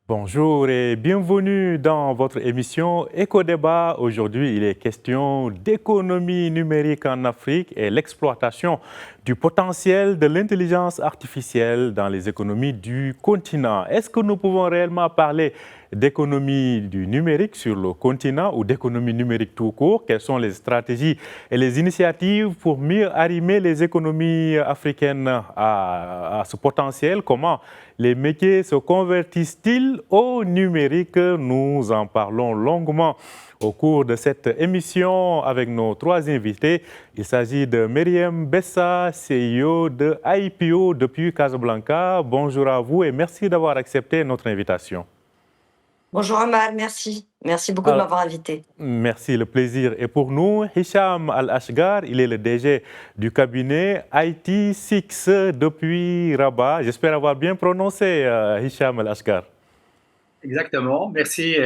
Bonjour et bienvenue dans votre émission Éco-débat. Aujourd'hui, il est question d'économie numérique en Afrique et l'exploitation du potentiel de l'intelligence artificielle dans les économies du continent. Est-ce que nous pouvons réellement parler d'économie du numérique sur le continent ou d'économie numérique tout court? Quelles sont les stratégies et les initiatives pour mieux arrimer les économies africaines à ce potentiel? Comment les métiers se convertissent-ils au numérique? Nous en parlons longuement au cours de cette émission avec nos trois invités. Il s'agit de Myriam Bessa, CEO de IPO depuis Casablanca. Bonjour à vous et merci d'avoir accepté notre invitation. Bonjour Omar, merci. Merci beaucoup de Alors, m'avoir invité. merci, le plaisir est pour nous. Hicham Al-Ashgar, il est le DG du cabinet IT6 depuis Rabat. J'espère avoir bien prononcé Hicham Al-Ashgar. Exactement. Merci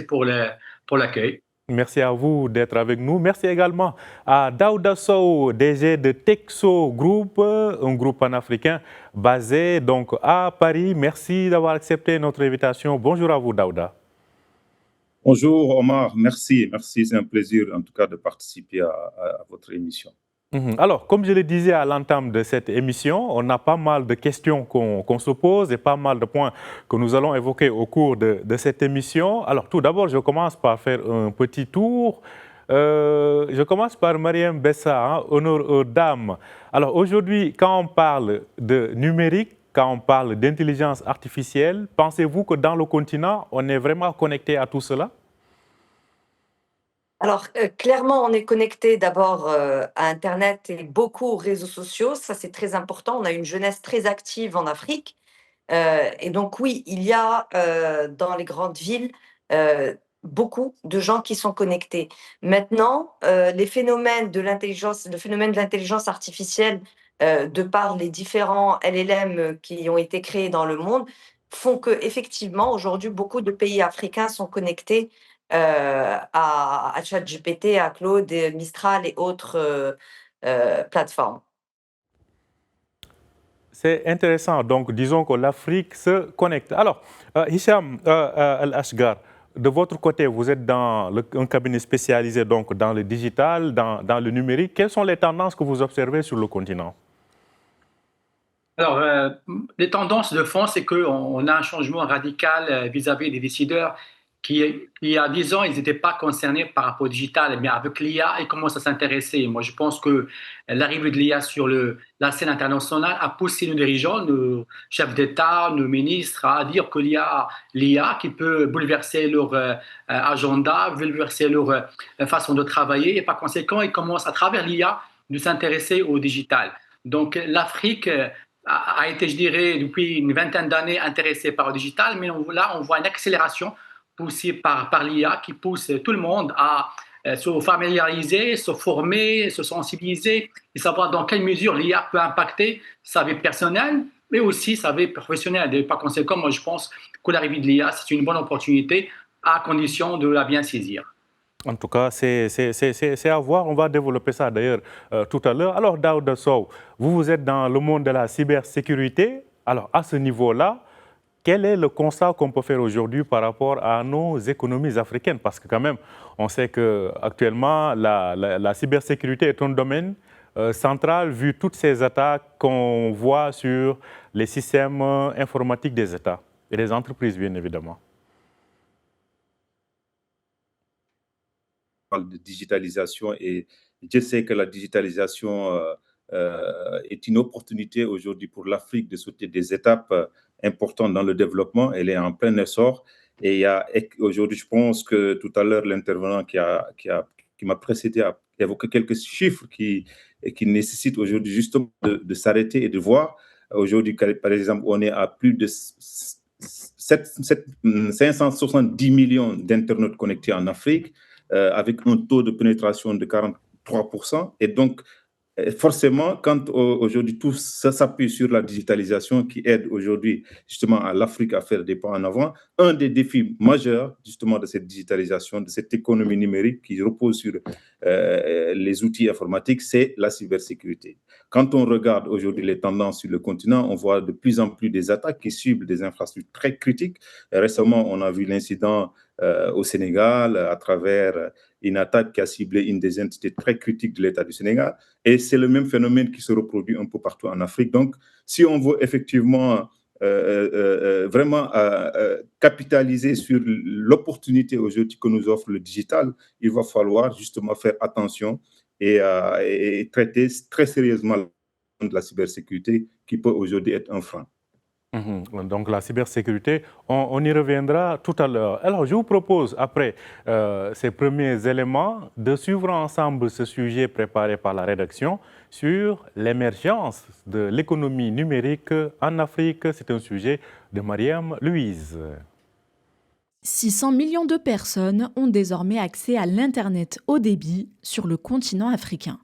pour l'accueil. Merci à vous d'être avec nous. Merci également à Daouda Sow, DG de Texo Group, un groupe panafricain basé donc à Paris. Merci d'avoir accepté notre invitation. Bonjour à vous, Daouda. Bonjour Omar, merci. C'est un plaisir en tout cas de participer à votre émission. Alors, comme je le disais à l'entame de cette émission, on a pas mal de questions qu'on se pose et pas mal de points que nous allons évoquer au cours de cette émission. Alors, tout d'abord, je commence par faire un petit tour. Je commence par Myriam Bessa, honneur aux dames. Alors, aujourd'hui, quand on parle de numérique, quand on parle d'intelligence artificielle, pensez-vous que dans le continent, on est vraiment connecté à tout cela? Alors, clairement, on est connecté d'abord à Internet et beaucoup aux réseaux sociaux. Ça, c'est très important. On a une jeunesse très active en Afrique. Et donc, oui, il y a dans les grandes villes beaucoup de gens qui sont connectés. Maintenant, le phénomène de l'intelligence artificielle, de par les différents LLM qui ont été créés dans le monde, font que effectivement, aujourd'hui, beaucoup de pays africains sont connectés à ChatGPT, à Claude, Mistral et autres plateformes. C'est intéressant. Donc, disons que l'Afrique se connecte. Alors, Hicham Al-Ashgar, de votre côté, vous êtes dans un cabinet spécialisé donc, dans le digital, dans le numérique. Quelles sont les tendances que vous observez sur le continent? Alors, les tendances de fond, c'est qu'on a un changement radical vis-à-vis des décideurs qui, il y a 10 ans, ils n'étaient pas concernés par rapport au digital, mais avec l'IA, ils commencent à s'intéresser. Moi, je pense que l'arrivée de l'IA sur la scène internationale a poussé nos dirigeants, nos chefs d'État, nos ministres à dire qu'il y a l'IA qui peut bouleverser leur agenda, bouleverser leur façon de travailler, et par conséquent, ils commencent à travers l'IA de s'intéresser au digital. Donc, l'Afrique a été, je dirais, depuis une vingtaine d'années intéressé par le digital, mais là, on voit une accélération poussée par l'IA qui pousse tout le monde à se familiariser, se former, se sensibiliser et savoir dans quelle mesure l'IA peut impacter sa vie personnelle, mais aussi sa vie professionnelle. Et par conséquent, moi, je pense que l'arrivée de l'IA, c'est une bonne opportunité à condition de la bien saisir. En tout cas, c'est à voir. On va développer ça d'ailleurs tout à l'heure. Alors, Daouda Sow, vous êtes dans le monde de la cybersécurité. Alors, à ce niveau-là, quel est le constat qu'on peut faire aujourd'hui par rapport à nos économies africaines? Parce que quand même, on sait qu'actuellement, la cybersécurité est un domaine central vu toutes ces attaques qu'on voit sur les systèmes informatiques des États et des entreprises, bien évidemment. Parle de digitalisation et je sais que la digitalisation est une opportunité aujourd'hui pour l'Afrique de sauter des étapes importantes dans le développement. Elle est en plein essor et il y a aujourd'hui, je pense que tout à l'heure, l'intervenant qui m'a précédé a évoqué quelques chiffres qui nécessitent aujourd'hui justement de s'arrêter et de voir. Aujourd'hui, par exemple, on est à plus de 570 millions d'internautes connectés en Afrique, avec un taux de pénétration de 43%. Et donc, Forcément, quand aujourd'hui tout ça s'appuie sur la digitalisation qui aide aujourd'hui justement à l'Afrique à faire des pas en avant, un des défis majeurs justement de cette digitalisation, de cette économie numérique qui repose sur les outils informatiques, c'est la cybersécurité. Quand on regarde aujourd'hui les tendances sur le continent, on voit de plus en plus des attaques qui ciblent des infrastructures très critiques. Récemment, on a vu l'incident au Sénégal à travers une attaque qui a ciblé une des entités très critiques de l'État du Sénégal. Et c'est le même phénomène qui se reproduit un peu partout en Afrique. Donc, si on veut effectivement vraiment capitaliser sur l'opportunité aujourd'hui que nous offre le digital, il va falloir justement faire attention et traiter très sérieusement de la cybersécurité qui peut aujourd'hui être un frein. Donc la cybersécurité, on y reviendra tout à l'heure. Alors je vous propose, après ces premiers éléments, de suivre ensemble ce sujet préparé par la rédaction sur l'émergence de l'économie numérique en Afrique. C'est un sujet de Mariam Louise. 600 millions de personnes ont désormais accès à l'Internet haut débit sur le continent africain.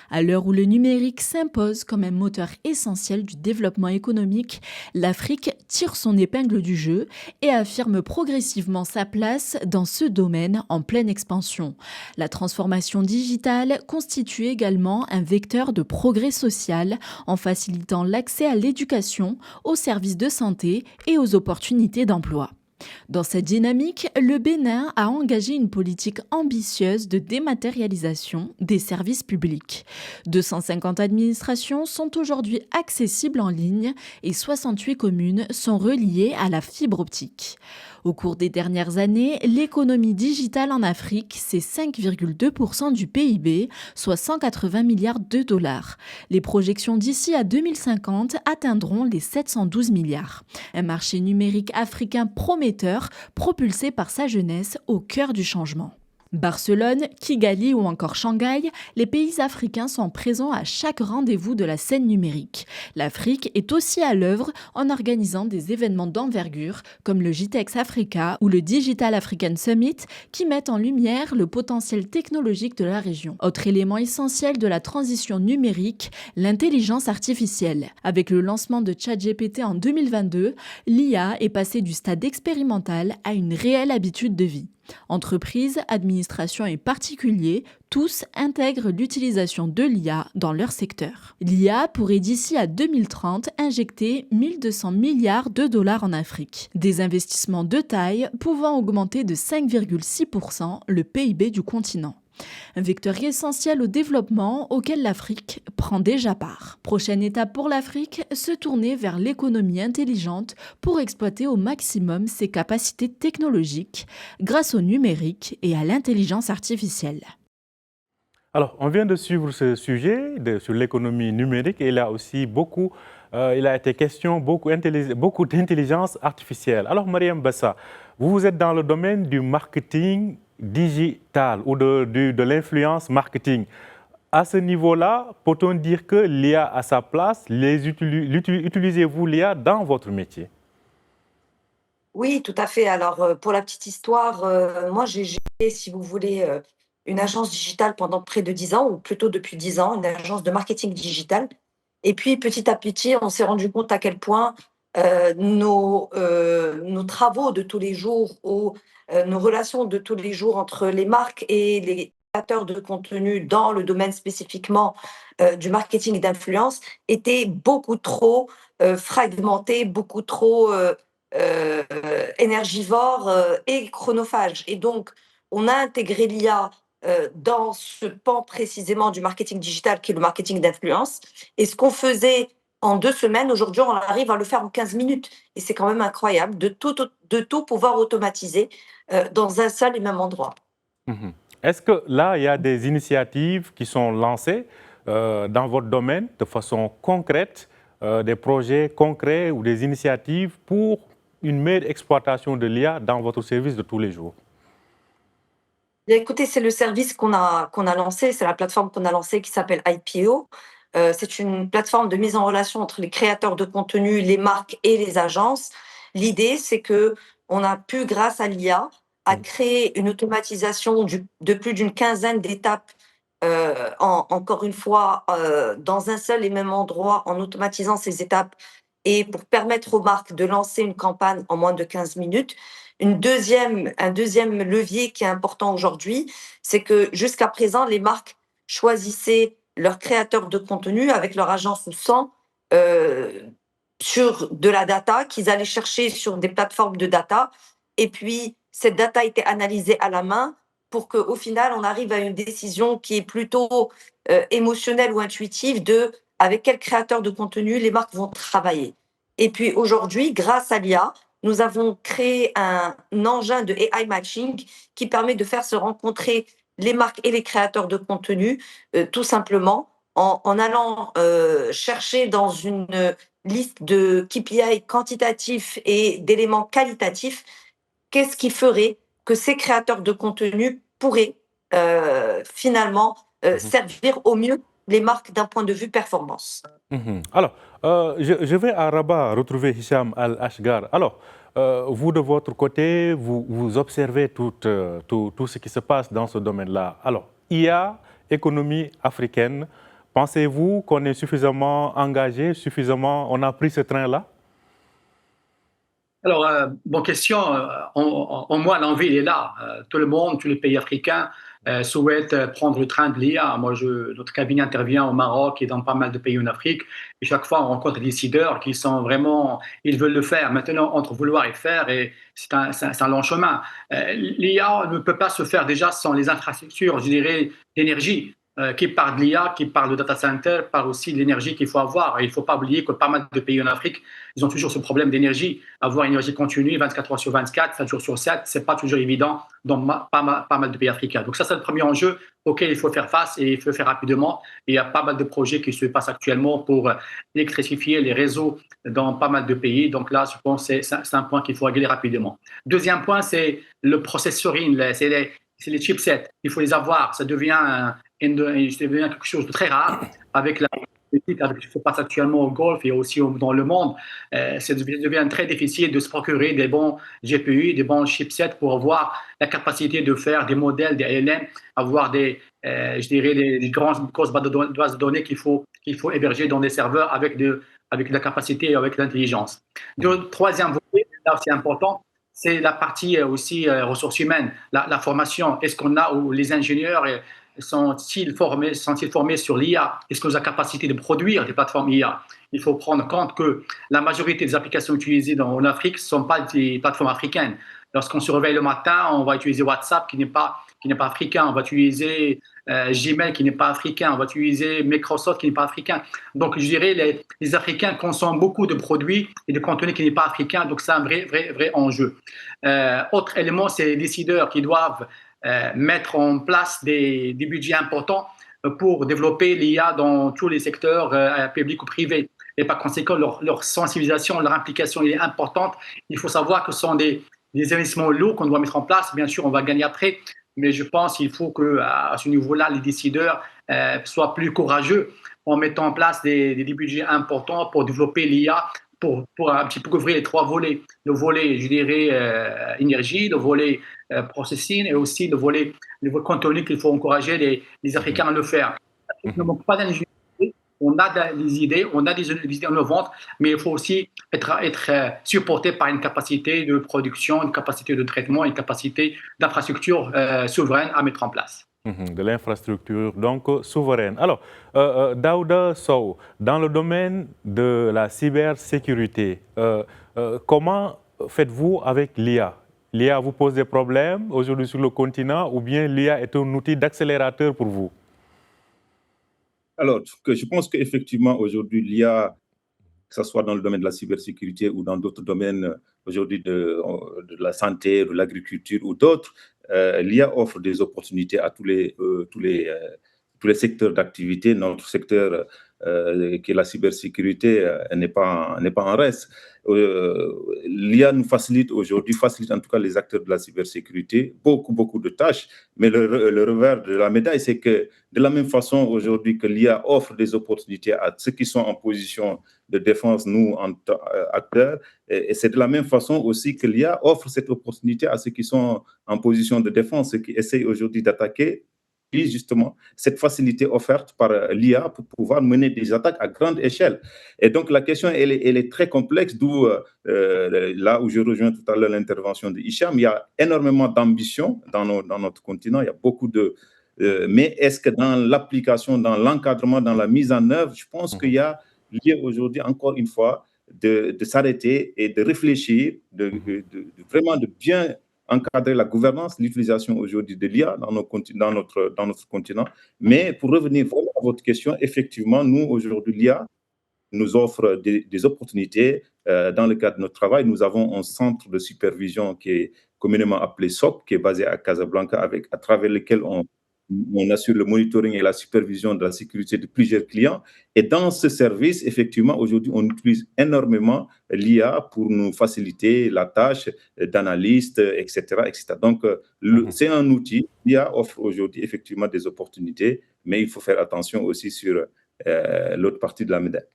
À l'heure où le numérique s'impose comme un moteur essentiel du développement économique, l'Afrique tire son épingle du jeu et affirme progressivement sa place dans ce domaine en pleine expansion. La transformation digitale constitue également un vecteur de progrès social en facilitant l'accès à l'éducation, aux services de santé et aux opportunités d'emploi. Dans cette dynamique, le Bénin a engagé une politique ambitieuse de dématérialisation des services publics. 250 administrations sont aujourd'hui accessibles en ligne et 68 communes sont reliées à la fibre optique. Au cours des dernières années, l'économie digitale en Afrique, c'est 5,2% du PIB, soit 180 milliards de dollars. Les projections d'ici à 2050 atteindront les 712 milliards. Un marché numérique africain prometteur, propulsé par sa jeunesse au cœur du changement. Barcelone, Kigali ou encore Shanghai, les pays africains sont présents à chaque rendez-vous de la scène numérique. L'Afrique est aussi à l'œuvre en organisant des événements d'envergure comme le GITEX Africa ou le Digital African Summit qui mettent en lumière le potentiel technologique de la région. Autre élément essentiel de la transition numérique, l'intelligence artificielle. Avec le lancement de ChatGPT en 2022, l'IA est passée du stade expérimental à une réelle habitude de vie. Entreprises, administrations et particuliers, tous intègrent l'utilisation de l'IA dans leur secteur. L'IA pourrait d'ici à 2030 injecter 1200 milliards de dollars en Afrique. Des investissements de taille pouvant augmenter de 5,6% le PIB du continent. Un vecteur essentiel au développement auquel l'Afrique prend déjà part. Prochaine étape pour l'Afrique, se tourner vers l'économie intelligente pour exploiter au maximum ses capacités technologiques grâce au numérique et à l'intelligence artificielle. Alors, on vient de suivre ce sujet sur l'économie numérique et il a été question beaucoup d'intelligence artificielle. Alors, Mariam Bassa, vous êtes dans le domaine du marketing digital ou de l'influence marketing. À ce niveau-là, peut-on dire que l'IA a sa place? Utilisez-vous l'IA dans votre métier? Oui, tout à fait. Alors, pour la petite histoire, moi, j'ai géré, si vous voulez, une agence digitale pendant près de 10 ans, ou plutôt depuis 10 ans, une agence de marketing digital. Et puis, petit à petit, on s'est rendu compte à quel point nos travaux de tous les jours ou nos relations de tous les jours entre les marques et les créateurs de contenu dans le domaine spécifiquement du marketing d'influence étaient beaucoup trop fragmentés, beaucoup trop énergivores et chronophages. Et donc, on a intégré l'IA dans ce pan précisément du marketing digital qui est le marketing d'influence. Et ce qu'on faisait en 2 semaines, aujourd'hui, on arrive à le faire en 15 minutes. Et c'est quand même incroyable de tout pouvoir automatiser dans un seul et même endroit. Est-ce que là, il y a des initiatives qui sont lancées dans votre domaine de façon concrète, des projets concrets ou des initiatives pour une meilleure exploitation de l'IA dans votre service de tous les jours? Bien, écoutez, c'est le service qu'on a lancé, c'est la plateforme qu'on a lancée qui s'appelle IPO. C'est une plateforme de mise en relation entre les créateurs de contenu, les marques et les agences. L'idée, c'est qu'on a pu, grâce à l'IA, créer une automatisation de plus d'une quinzaine d'étapes encore une fois, dans un seul et même endroit, en automatisant ces étapes et pour permettre aux marques de lancer une campagne en moins de 15 minutes. Un deuxième levier qui est important aujourd'hui, c'est que jusqu'à présent, les marques choisissaient leurs créateurs de contenu avec leur agence ou sans sur de la data qu'ils allaient chercher sur des plateformes de data. Et puis, cette data était analysée à la main pour qu'au final, on arrive à une décision qui est plutôt émotionnelle ou intuitive de avec quel créateur de contenu les marques vont travailler. Et puis aujourd'hui, grâce à l'IA, nous avons créé un engin de AI matching qui permet de faire se rencontrer les marques et les créateurs de contenu, tout simplement en allant chercher dans une liste de KPI quantitatifs et d'éléments qualitatifs, qu'est-ce qui ferait que ces créateurs de contenu pourraient finalement servir au mieux les marques d'un point de vue performance. Alors, je vais à Rabat retrouver Hicham Al-Ashgar. Alors, vous, de votre côté, vous observez tout ce qui se passe dans ce domaine-là. Alors, IA, économie africaine, pensez-vous qu'on est suffisamment engagé, on a pris ce train-là? Alors, bonne question. Au moins, l'envie est là. Tout le monde, tous les pays africains souhaitent prendre le train de l'IA. Notre cabinet intervient au Maroc et dans pas mal de pays en Afrique. Et chaque fois, on rencontre des décideurs qui sont vraiment, ils veulent le faire. Maintenant, entre vouloir et faire, et c'est un long chemin. L'IA ne peut pas se faire déjà sans les infrastructures, je dirais, d'énergie. Qui parle de l'IA, qui parle de data center, parle aussi de l'énergie qu'il faut avoir. Et il ne faut pas oublier que pas mal de pays en Afrique, ils ont toujours ce problème d'énergie. Avoir une énergie continue 24 heures sur 24, 7 jours sur 7, ce n'est pas toujours évident dans pas mal de pays africains. Donc ça, c'est le premier enjeu auquel il faut faire face et il faut le faire rapidement. Et il y a pas mal de projets qui se passent actuellement pour électrifier les réseaux dans pas mal de pays. Donc là, je pense que c'est un point qu'il faut régler rapidement. Deuxième point, c'est le processoring, c'est les chipsets. Il faut les avoir. Ça devient quelque chose de très rare avec la politique qui se passe actuellement au Golfe et aussi dans le monde. Ça devient très difficile de se procurer des bons GPU, des bons chipsets pour avoir la capacité de faire des modèles, des LLM, avoir des grosses bases de données qu'il faut héberger dans des serveurs avec de la capacité et avec l'intelligence. Le troisième volet, là c'est important, c'est la partie aussi ressources humaines, la formation. Est-ce qu'on a, ou les ingénieurs sont-ils formés sur l'IA? Est-ce qu'on a la capacité de produire des plateformes IA? Il faut prendre compte que la majorité des applications utilisées en Afrique ne sont pas des plateformes africaines. Lorsqu'on se réveille le matin, on va utiliser WhatsApp qui n'est pas africain, on va utiliser Gmail qui n'est pas africain, on va utiliser Microsoft qui n'est pas africain. Donc, je dirais les Africains consomment beaucoup de produits et de contenu qui n'est pas africain, donc c'est un vrai enjeu. Autre élément, c'est les décideurs qui doivent mettre en place des budgets importants pour développer l'IA dans tous les secteurs publics ou privés. Et par conséquent, leur sensibilisation, leur implication est importante. Il faut savoir que ce sont des investissements lourds qu'on doit mettre en place. Bien sûr, on va gagner après, mais je pense qu'il faut qu'à ce niveau-là, les décideurs soient plus courageux en mettant en place des budgets importants pour développer l'IA, pour un petit peu couvrir les trois volets. Le volet, je dirais, énergie, le volet processing et aussi le volet contenu qu'il faut encourager les Africains à le faire. Il ne manque pas d'ingénierie. On a des idées innovantes, mais il faut aussi être supporté par une capacité de production, une capacité de traitement, une capacité d'infrastructure souveraine à mettre en place. De l'infrastructure, donc souveraine. Alors, Daouda Sow, dans le domaine de la cybersécurité, comment faites-vous avec l'IA? L'IA vous pose des problèmes aujourd'hui sur le continent ou bien l'IA est un outil d'accélérateur pour vous? Alors, je pense qu'effectivement, aujourd'hui, l'IA, que ce soit dans le domaine de la cybersécurité ou dans d'autres domaines aujourd'hui de la santé, de l'agriculture ou d'autres, l'IA offre des opportunités à tous les secteurs d'activité. Notre secteur, qui est la cybersécurité, n'est pas en reste. L'IA nous facilite en tout cas les acteurs de la cybersécurité, beaucoup de tâches. Mais le revers de la médaille, c'est que de la même façon aujourd'hui que l'IA offre des opportunités à ceux qui sont en position de défense, nous, en tant qu'acteurs, et c'est de la même façon aussi que l'IA offre cette opportunité à ceux qui sont en position de défense, ceux qui essayent aujourd'hui d'attaquer justement cette facilité offerte par l'IA pour pouvoir mener des attaques à grande échelle. Et donc, la question, elle est très complexe, d'où là où je rejoins tout à l'heure l'intervention de Hicham, il y a énormément d'ambition dans notre continent, il y a beaucoup de... mais est-ce que dans l'application, dans l'encadrement, dans la mise en œuvre, je pense qu'il y a lieu aujourd'hui, encore une fois, de s'arrêter et de réfléchir, vraiment de bien encadrer la gouvernance, l'utilisation aujourd'hui de l'IA dans notre continent. Mais pour revenir vraiment à votre question, effectivement, nous, aujourd'hui, l'IA nous offre des opportunités dans le cadre de notre travail. Nous avons un centre de supervision qui est communément appelé SOC, qui est basé à Casablanca, à travers lequel on assure le monitoring et la supervision de la sécurité de plusieurs clients. Et dans ce service, effectivement, aujourd'hui, on utilise énormément l'IA pour nous faciliter la tâche d'analyste, etc., etc. Donc, c'est un outil. L'IA offre aujourd'hui effectivement des opportunités, mais il faut faire attention aussi sur l'autre partie de la médaille.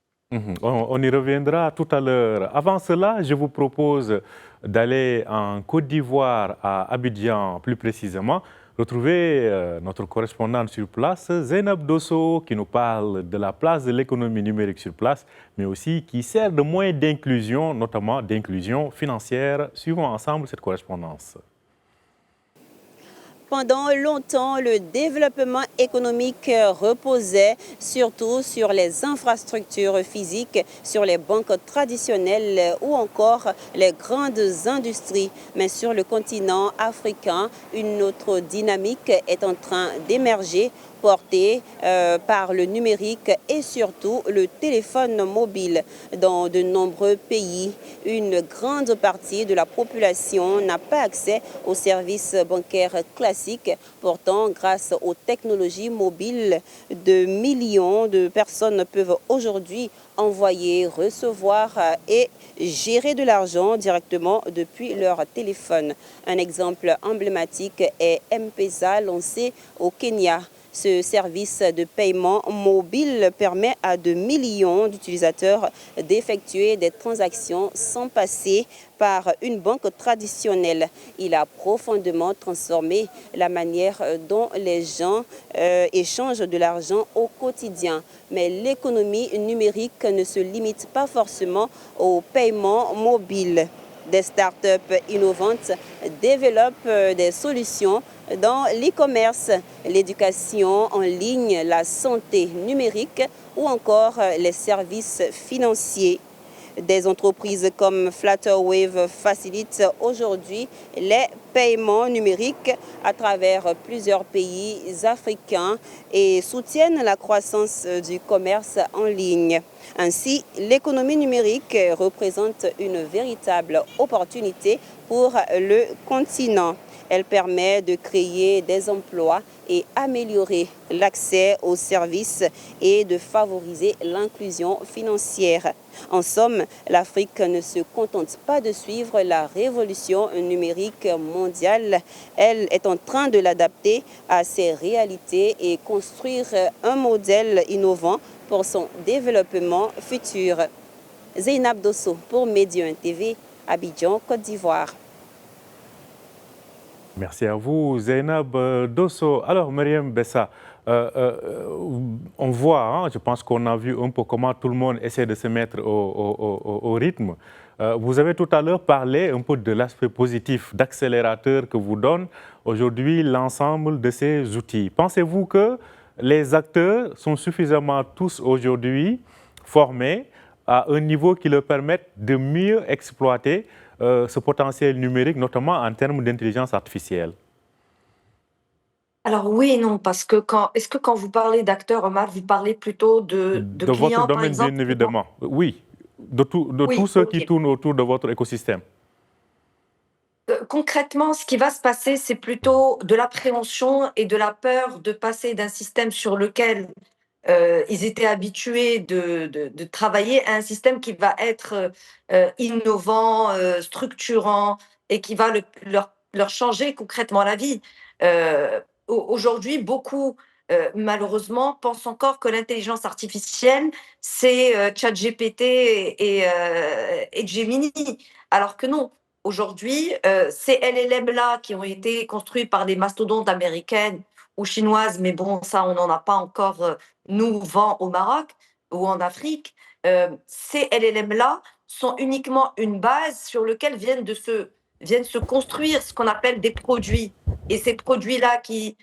On y reviendra tout à l'heure. Avant cela, je vous propose d'aller en Côte d'Ivoire, à Abidjan plus précisément, retrouver notre correspondante sur place, Zeynab Dosso, qui nous parle de la place de l'économie numérique sur place, mais aussi qui sert de moyen d'inclusion, notamment d'inclusion financière. Suivons ensemble cette correspondance. Pendant longtemps, le développement économique reposait surtout sur les infrastructures physiques, sur les banques traditionnelles ou encore les grandes industries. Mais sur le continent africain, une autre dynamique est en train d'émerger, portée par le numérique et surtout le téléphone mobile. Dans de nombreux pays, une grande partie de la population n'a pas accès aux services bancaires classiques. Pourtant, grâce aux technologies mobiles, de millions de personnes peuvent aujourd'hui envoyer, recevoir et gérer de l'argent directement depuis leur téléphone. Un exemple emblématique est M-Pesa, lancé au Kenya. Ce service de paiement mobile permet à de millions d'utilisateurs d'effectuer des transactions sans passer par une banque traditionnelle. Il a profondément transformé la manière dont les gens échangent de l'argent au quotidien. Mais l'économie numérique ne se limite pas forcément au paiement mobile. Des startups innovantes développent des solutions dans l'e-commerce, l'éducation en ligne, la santé numérique ou encore les services financiers. Des entreprises comme Flutterwave facilitent aujourd'hui les paiements numériques à travers plusieurs pays africains et soutiennent la croissance du commerce en ligne. Ainsi, l'économie numérique représente une véritable opportunité pour le continent. Elle permet de créer des emplois et améliorer l'accès aux services et de favoriser l'inclusion financière. En somme, l'Afrique ne se contente pas de suivre la révolution numérique mondiale. Elle est en train de l'adapter à ses réalités et construire un modèle innovant pour son développement futur. Zeynab Dosso pour Média TV, Abidjan, Côte d'Ivoire. Merci à vous, Zeynab Dosso. Alors, Mariam Bessa, on voit, je pense qu'on a vu un peu comment tout le monde essaie de se mettre au rythme. Vous avez tout à l'heure parlé un peu de l'aspect positif, d'accélérateur que vous donne aujourd'hui l'ensemble de ces outils. Pensez-vous que les acteurs sont suffisamment tous aujourd'hui formés à un niveau qui leur permette de mieux exploiter ce potentiel numérique, notamment en termes d'intelligence artificielle? Alors oui et non, parce que est-ce que quand vous parlez d'acteurs, Omar, vous parlez plutôt de De clients, votre par domaine, exemple? bien évidemment. Oui, de Oui, tous ceux qui ok. tournent autour de votre écosystème. Concrètement, ce qui va se passer, c'est plutôt de l'appréhension et de la peur de passer d'un système sur lequel ils étaient habitués de travailler à un système qui va être innovant, structurant et qui va leur changer concrètement la vie. Aujourd'hui, beaucoup, malheureusement, pensent encore que l'intelligence artificielle, c'est ChatGPT et Gemini, alors que non. Aujourd'hui, ces LLM-là qui ont été construits par des mastodontes américaines ou chinoises, mais bon, ça, on n'en a pas encore, nous, vent au Maroc ou en Afrique. Ces LLM-là sont uniquement une base sur laquelle viennent se construire ce qu'on appelle des produits. Et ces produits-là qui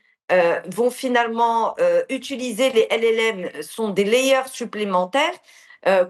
vont finalement utiliser les LLM sont des layers supplémentaires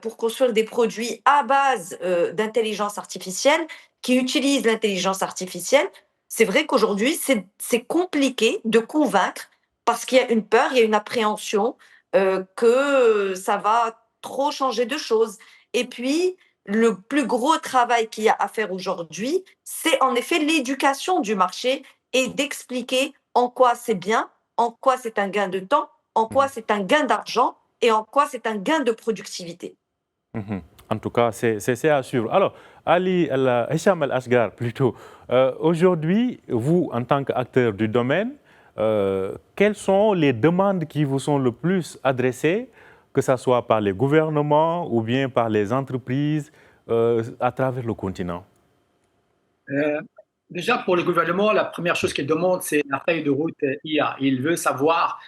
pour construire des produits à base d'intelligence artificielle qui utilisent l'intelligence artificielle. C'est vrai qu'aujourd'hui, c'est compliqué de convaincre parce qu'il y a une peur, il y a une appréhension que ça va trop changer de choses. Et puis, le plus gros travail qu'il y a à faire aujourd'hui, c'est en effet l'éducation du marché et d'expliquer en quoi c'est bien, en quoi c'est un gain de temps, en quoi c'est un gain d'argent et en quoi c'est un gain de productivité. Mhm. En tout cas, c'est à suivre. Alors, Hicham El-Ashgar, plutôt, aujourd'hui, vous, en tant qu'acteur du domaine, quelles sont les demandes qui vous sont le plus adressées, que ce soit par les gouvernements ou bien par les entreprises à travers le continent? Déjà, pour le gouvernement, la première chose qu'il demande, c'est la feuille de route IA. Il veut savoir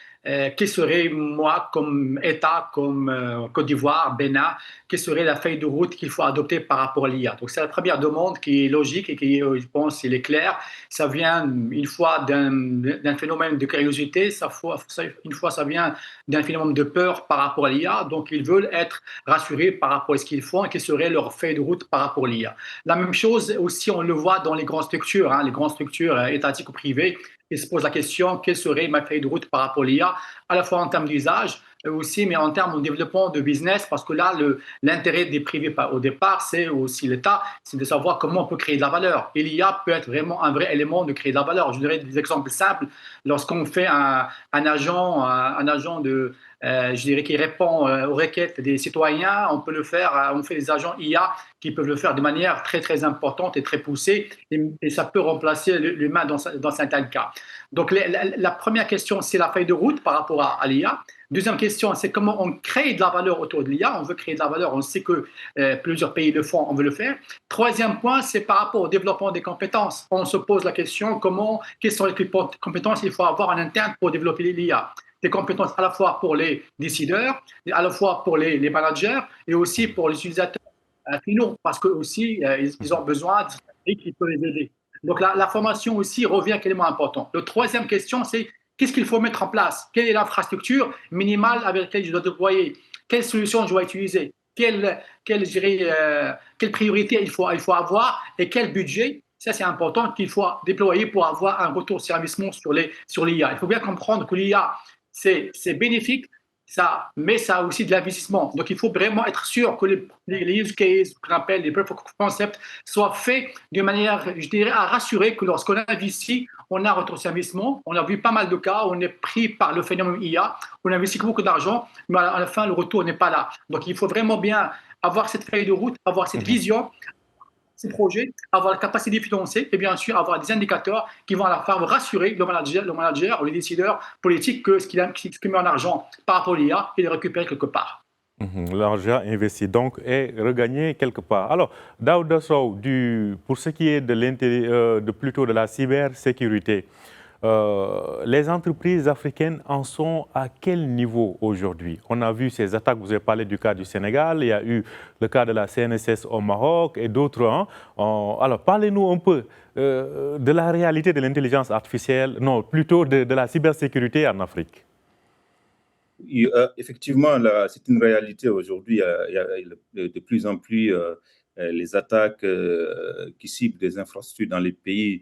quelle serait, moi, comme État, comme Côte d'Ivoire, Bénin, quelle serait la feuille de route qu'il faut adopter par rapport à l'IA. Donc, c'est la première demande qui est logique et qui, je pense, il est clair. Ça vient, une fois, d'un phénomène de curiosité, une fois, ça vient d'un phénomène de peur par rapport à l'IA. Donc, ils veulent être rassurés par rapport à ce qu'ils font et quelle serait leur feuille de route par rapport à l'IA. La même chose aussi, on le voit dans les grandes structures, les grandes structures étatiques ou privées. Ils se posent la question, quelle serait ma feuille de route par rapport à l'IA, à la fois en termes d'usage aussi, mais en termes de développement de business, parce que là, l'intérêt des privés au départ, c'est aussi l'État, c'est de savoir comment on peut créer de la valeur. Et l'IA peut être vraiment un vrai élément de créer de la valeur. Je donnerai des exemples simples. Lorsqu'on fait un agent de je dirais, qui répond aux requêtes des citoyens. On peut le faire, on fait des agents IA qui peuvent le faire de manière très, très importante et très poussée, et ça peut remplacer l'humain dans certains cas. Donc, la première question, c'est la feuille de route par rapport à l'IA. Deuxième question, c'est comment on crée de la valeur autour de l'IA. On veut créer de la valeur, on sait que plusieurs pays le font, on veut le faire. Troisième point, c'est par rapport au développement des compétences. On se pose la question, quelles sont les compétences qu'il faut avoir en interne pour développer l'IA. Des compétences à la fois pour les décideurs, à la fois pour les managers et aussi pour les utilisateurs finaux, parce qu'eux aussi, ils ont besoin de quelqu'un qui peut les aider. Donc, la formation aussi revient élément important. La troisième question, c'est qu'est-ce qu'il faut mettre en place? Quelle est l'infrastructure minimale avec laquelle je dois déployer? Quelle solution je dois utiliser? Quelle priorité il faut avoir et quel budget? Ça, c'est important qu'il faut déployer pour avoir un retour sur investissement sur l'IA. Il faut bien comprendre que l'IA, c'est bénéfique, mais ça a aussi de l'investissement. Donc, il faut vraiment être sûr que les use cases, qu'on appelle les proof of concept, soient faits d'une manière, je dirais, à rassurer que lorsqu'on investit, on a un retour sur investissement. On a vu pas mal de cas où on est pris par le phénomène IA, on investit beaucoup d'argent, mais à la fin, le retour n'est pas là. Donc, il faut vraiment bien avoir cette feuille de route, avoir cette vision, ces projets, avoir la capacité de financer et bien sûr avoir des indicateurs qui vont à la fin rassurer le manager ou les décideurs politiques que ce qu'il met en argent par rapport à l'IA, il est récupéré quelque part. L'argent investi donc est regagné quelque part. Alors, Daouda Sow, pour ce qui est plutôt de la cybersécurité, les entreprises africaines en sont à quel niveau aujourd'hui? On a vu ces attaques, vous avez parlé du cas du Sénégal, il y a eu le cas de la CNSS au Maroc et d'autres. Alors, parlez-nous un peu de la réalité de l'intelligence artificielle, non, plutôt de la cybersécurité en Afrique. Effectivement, c'est une réalité aujourd'hui. Il y a de plus en plus les attaques qui ciblent des infrastructures dans les pays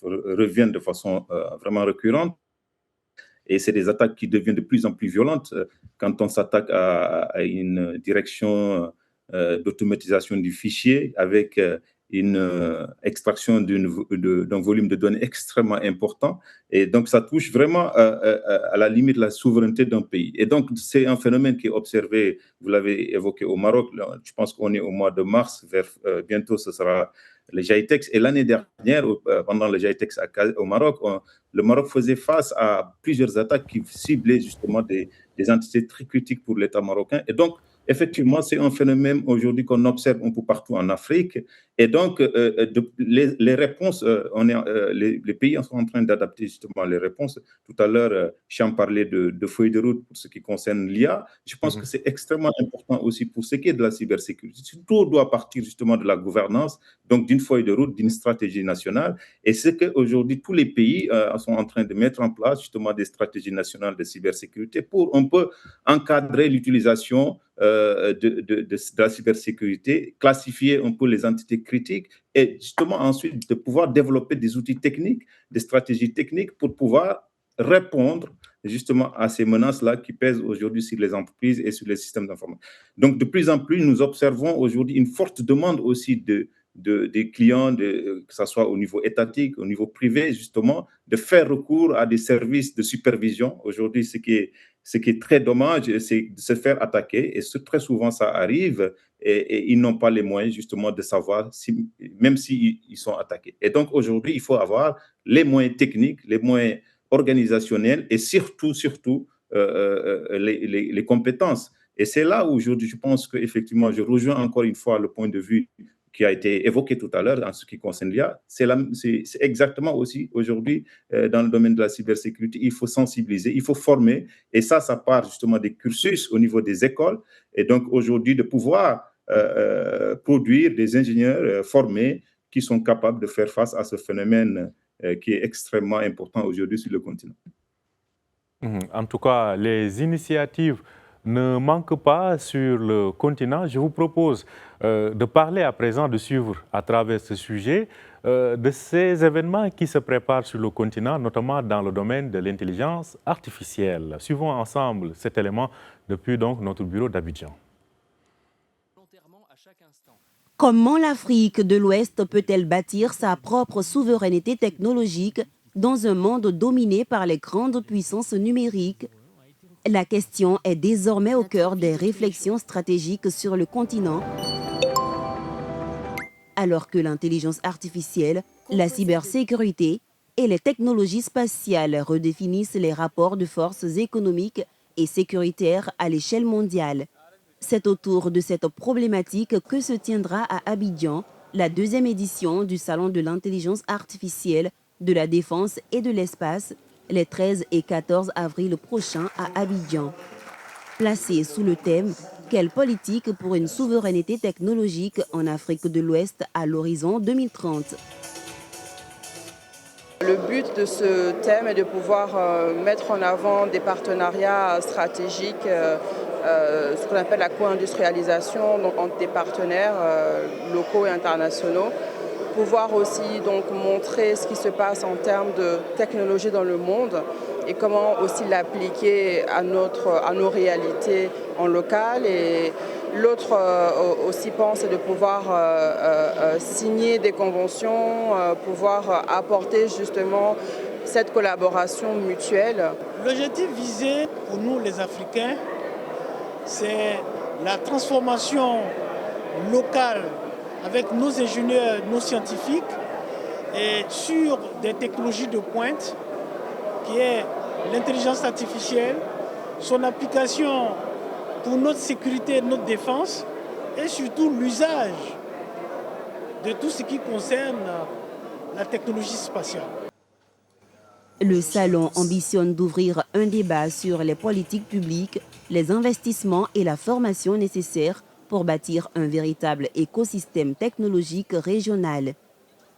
reviennent de façon vraiment récurrente. Et c'est des attaques qui deviennent de plus en plus violentes quand on s'attaque à une direction d'automatisation du fichier avec une extraction d'un volume de données extrêmement important. Et donc, ça touche vraiment à la limite de la souveraineté d'un pays. Et donc, c'est un phénomène qui est observé, vous l'avez évoqué au Maroc, je pense qu'on est au mois de mars, bientôt ce sera les GITEX. Et l'année dernière, pendant les GITEX au Maroc, le Maroc faisait face à plusieurs attaques qui ciblaient justement des entités très critiques pour l'État marocain. Et donc, effectivement, c'est un phénomène aujourd'hui qu'on observe un peu partout en Afrique. Et donc, les réponses, les pays sont en train d'adapter justement les réponses. Tout à l'heure, Cham parlait de feuille de route pour ce qui concerne l'IA. Je pense que c'est extrêmement important aussi pour ce qui est de la cybersécurité. Tout doit partir justement de la gouvernance, donc d'une feuille de route, d'une stratégie nationale. Et c'est qu'aujourd'hui, tous les pays sont en train de mettre en place justement des stratégies nationales de cybersécurité pour un peu encadrer l'utilisation de la cybersécurité, classifier un peu les entités critiques et justement ensuite de pouvoir développer des outils techniques, des stratégies techniques pour pouvoir répondre justement à ces menaces-là qui pèsent aujourd'hui sur les entreprises et sur les systèmes d'information. Donc, de plus en plus, nous observons aujourd'hui une forte demande aussi des clients, que ce soit au niveau étatique, au niveau privé, justement, de faire recours à des services de supervision. Aujourd'hui, ce qui est très dommage, c'est de se faire attaquer, et très souvent, ça arrive, et ils n'ont pas les moyens, justement, de savoir, même s'ils sont attaqués. Et donc, aujourd'hui, il faut avoir les moyens techniques, les moyens organisationnels, et surtout, les compétences. Et c'est là où aujourd'hui, je pense qu'effectivement, je rejoins encore une fois le point de vue qui a été évoqué tout à l'heure en ce qui concerne l'IA. C'est exactement aussi aujourd'hui dans le domaine de la cybersécurité, il faut sensibiliser, il faut former, et ça part justement des cursus au niveau des écoles, et donc aujourd'hui de pouvoir produire des ingénieurs formés qui sont capables de faire face à ce phénomène qui est extrêmement important aujourd'hui sur le continent. En tout cas, les initiatives ne manquent pas sur le continent. Je vous propose de parler à présent, de suivre à travers ce sujet, de ces événements qui se préparent sur le continent, notamment dans le domaine de l'intelligence artificielle. Suivons ensemble cet élément depuis donc notre bureau d'Abidjan. Comment l'Afrique de l'Ouest peut-elle bâtir sa propre souveraineté technologique dans un monde dominé par les grandes puissances numériques? La question est désormais au cœur des réflexions stratégiques sur le continent, alors que l'intelligence artificielle, la cybersécurité et les technologies spatiales redéfinissent les rapports de forces économiques et sécuritaires à l'échelle mondiale. C'est autour de cette problématique que se tiendra à Abidjan la 2e édition du Salon de l'intelligence artificielle, de la défense et de l'espace, les 13 et 14 avril prochains à Abidjan. Placé sous le thème « Quelle politique pour une souveraineté technologique en Afrique de l'Ouest à l'horizon 2030 ?» Le but de ce thème est de pouvoir mettre en avant des partenariats stratégiques, ce qu'on appelle la co-industrialisation, donc entre des partenaires locaux et internationaux. Pouvoir aussi donc montrer ce qui se passe en termes de technologie dans le monde et comment aussi l'appliquer à nos réalités en local. Et l'autre aussi pense de pouvoir signer des conventions, pouvoir apporter justement cette collaboration mutuelle. L'objectif visé pour nous les Africains, c'est la transformation locale avec nos ingénieurs, nos scientifiques, et sur des technologies de pointe, qui est l'intelligence artificielle, son application pour notre sécurité et notre défense, et surtout l'usage de tout ce qui concerne la technologie spatiale. Le salon ambitionne d'ouvrir un débat sur les politiques publiques, les investissements et la formation nécessaires pour bâtir un véritable écosystème technologique régional.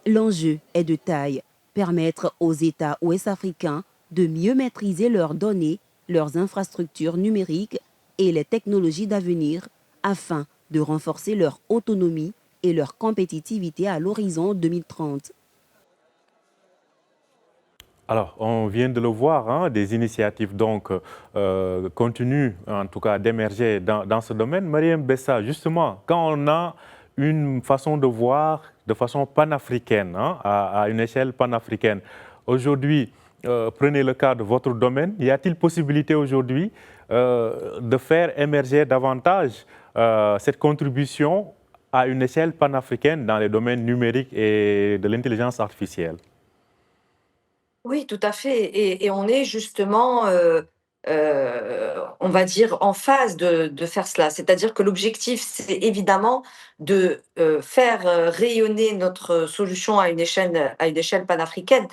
L'enjeu est de taille, permettre aux États ouest-africains de mieux maîtriser leurs données, leurs infrastructures numériques et les technologies d'avenir afin de renforcer leur autonomie et leur compétitivité à l'horizon 2030. Alors, on vient de le voir, des initiatives donc continuent en tout cas d'émerger dans ce domaine. Mariam Bessa, justement, quand on a une façon de voir de façon panafricaine, à une échelle panafricaine, aujourd'hui, prenez le cas de votre domaine, y a-t-il possibilité aujourd'hui de faire émerger davantage cette contribution à une échelle panafricaine dans les domaines numériques et de l'intelligence artificielle? Oui, tout à fait. Et on est justement, on va dire, en phase de faire cela. C'est-à-dire que l'objectif, c'est évidemment de faire rayonner notre solution à une échelle panafricaine.